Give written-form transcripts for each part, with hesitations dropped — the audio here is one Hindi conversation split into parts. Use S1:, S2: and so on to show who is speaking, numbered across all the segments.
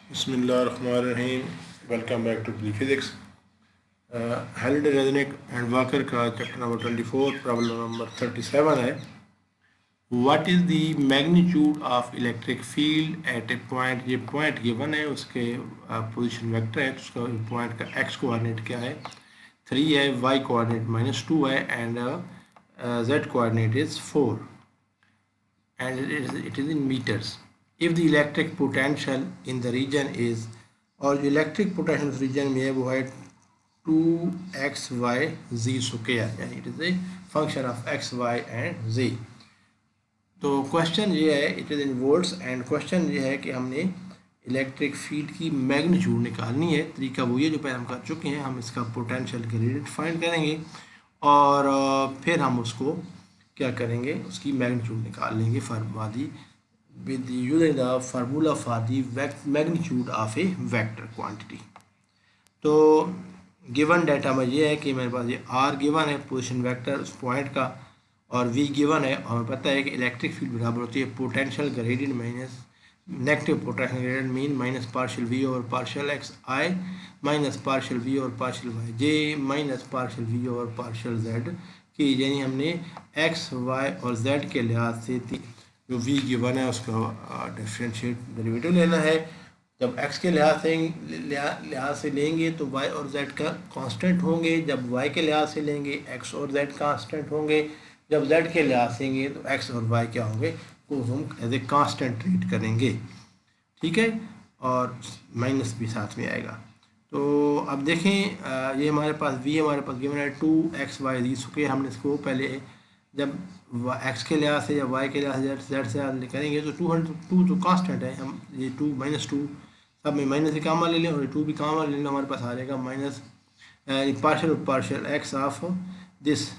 S1: बिस्मिल्लाहिर्रहमानिर्रहीम। Welcome back to pre physics. Halliday Resnick and Walker का चैप्टर नंबर 24 प्रॉब्लम नंबर 37 है। What is the magnitude of electric field at a point. ये पॉइंट गिवन है, उसके पोजीशन वेक्टर है, तो उसका पॉइंट का एक्स कोऑर्डिनेट क्या है 3 है, वाई कोऑर्डिनेट -2 है and Z coordinate is 4 and it is in meters. If the electric potential in the region is, और इलेक्ट्रिक पोटेंशियल रीजन में है वो है 2xy z स्क्वायर, यानी it is a function of x y and z। तो क्वेश्चन ये है, it is in volts, and question ये है कि हमने इलेक्ट्रिक फील्ड की मैग्नीट्यूड निकालनी है। तरीका वो ये जो पहले हम कर चुके हैं, हम इसका पोटेंशियल ग्रेडियंट फाइंड करेंगे और फिर हम उसको क्या करेंगे, उसकी मैग्नीट्यूड निकाल लेंगे formula with using the formula for the magnitude of A vector quantity. तो गिवन डाटा में ये है कि मेरे पास ये आर गिवन है पोजीशन वेक्टर उस पॉइंट का, और वी गिवन है, और हमें पता है कि इलेक्ट्रिक फील्ड बराबर होती है potential gradient minus negative potential gradient mean minus partial V over partial X I minus partial V over partial Y J minus partial V over partial Z कि यानी हमने एक्स वाई और जेड के लिहाज से जो वी गिवन है उसका डिफरेंशिएट डेरिवेटिव लेना है। जब एक्स के लिहाज से लेंगे तो वाई और जेड का कांस्टेंट होंगे, जब वाई के लिहाज से लेंगे एक्स और जेड कांस्टेंट होंगे, जब जेड के लिहाज से लेंगे तो एक्स और वाई क्या होंगे, को हम एज ए कांस्टेंट ट्रीट करेंगे, ठीक है, और माइनस भी साथ में आएगा। तो अब देखें, ये हमारे पास v हमारे पास गिवन है 2xy स्क्वायर। हमने इसको पहले जब x के लिहाज से या y के लिहाज से z से करेंगे तो 2 तो कांस्टेंट है, हम ये 2 -2 सब में माइनस ही कामा ले लें और 2 भी कामा ले लें, हमारे पास आ जाएगा minus partial x of this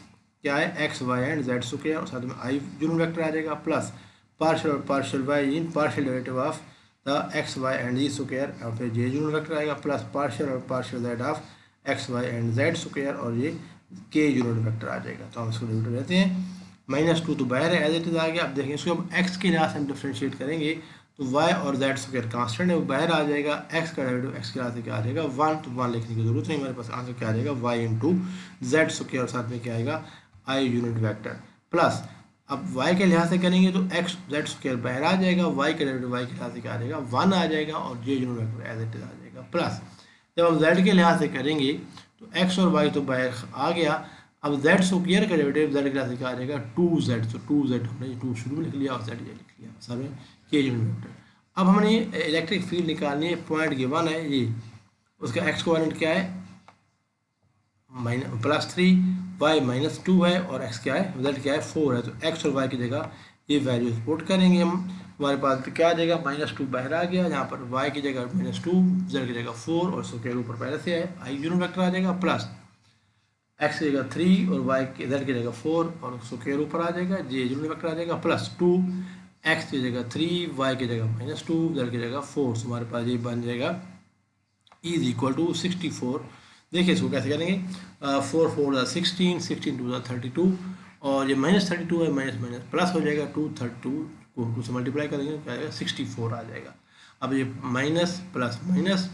S1: क्या है X Y and Z square, और साथ में आई यूनिट वेक्टर आ जाएगा, plus partial y in partial derivative of the X Y and G square, और फिर जे यूनिट वेक्टर आएगा, plus partial Z of X Y and Z square, और ये के यूनिट वेक्टर आ जाएगा। तो हम इसको डेरिवेटिव लेते हैं, -2 तो बाहर है, एज इट इज आ गया। अब देखें इसको हम एक्स के लिहाज से हम डिफ्रेंशिएट करेंगे तो वाई और जेड स्क्वायर कांस्टेंट है, वो बाहर आ जाएगा, एक्स का डेरिवेटिव एक्स के लिहाज से क्या आ जाएगा 1, तो 1 लिखने की जरूरत नहीं, हमारे पास आंसर क्या आ जाएगा वाई इंटू जेड स्क्वायर, और साथ में क्या आएगा आई यूनिट वेक्टर, प्लस अब y के लिहाज से करेंगे तो एक्स जेड स्क्वायर बाहर आ जाएगा, y के डेरिवेटिव y के लिहाज से क्या आ जाएगा 1 आ जाएगा, और j unit vector as it is आ जाएगा, प्लस जब हम z के लिहाज से करेंगे तो x और y तो बाहर आ गया, अब z स्क्वायर का डेरिवेटिव z के लिहाज से क्या आ जाएगा 2z, तो 2z हमने 2 शुरू में लिख लिया और z ये लिख लिया, सब k यूनिट वेक्टर। अब हमने इलेक्ट्रिक फील्ड निकालनी है, पॉइंट गिवन है ये, उसका x कोऑर्डिनेट क्या है +3, y -2 है, और x क्या है z क्या है 4 है, तो x और y की जगह ये वैल्यू पुट करेंगे हम, हमारे पास क्या आ जाएगा -2 बाहर आ गया, यहाँ पर y की जगह -2, z की जगह 4, और स्क्वायर ऊपर पहले से है, आई यूनिट वेक्टर आ जाएगा, प्लस x की जगह 3 और y की z की जगह 4, और स्क्वायर ऊपर आ जाएगा, j यूनिट वेक्टर आ जाएगा, प्लस 2 x की जगह 3, y की जगह -2, z की जगह 4, तो हमारे पास ये बन जाएगा = 64। देखिए इसको कैसे करेंगे, 4 4 16, 16 2 32, और ये -32 है, माइनस प्लस हो जाएगा, 232 को 2 से मल्टीप्लाई करेंगे क्या आएगा 64 आ जाएगा। अब ये माइनस प्लस माइनस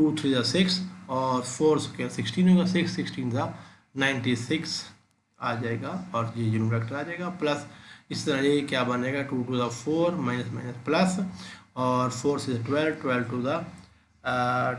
S1: 2 3 6, और 4 स्क्वायर 16 होगा, 6 16 96 आ जाएगा, और ये यूनिट वेक्टर आ जाएगा, प्लस इस तरह ये क्या बनेगा 2 2 4 माइनस प्लस, और 4 से 12 12 टू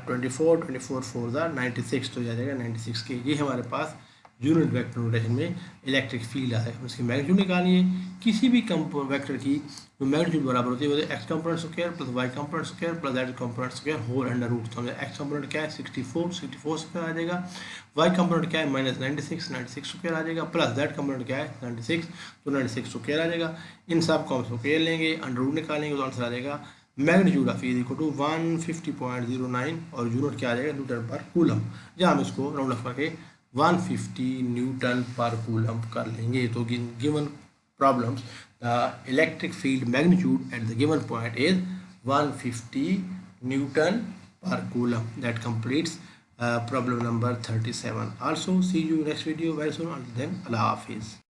S1: 24 24 4 96, तो आ जाएगा 96 के। ये हमारे पास यूनिट वेक्टर नोटेशन में इलेक्ट्रिक फील्ड है, उसकी मैग्नीट्यूड निकालनी है। किसी भी वेक्टर की जो मैग्नीट्यूड बराबर होती है वो X component square plus Y component square plus Z component square whole under root. तो हमें एक्स कंपोनेंट क्या है 64 स्क्वायर आ जाएगा, वाई कंपोनेंट क्या है -96 स्क्वायर आ जाएगा, प्लस जेड कंपोनेंट क्या है 96, तो 96 स्क्वायर आ जाएगा। इन सब को हम स्क्वायर लेंगे, अंडर रूट निकालेंगे तो आंसर आ जाएगा मैग्नीट्यूड ऑफ = 150.09, और यूनिट क्या आ जाएगा न्यूटन पर कूलम, जहाँ हम इसको राउंड ऑफ करके 150 न्यूटन पर कूलम कर लेंगे। तो given problems the electric field magnitude at the given point is 150 Newton per coulomb. That completes problem number 37. Also see you next video very soon. Until then, Allah Hafiz.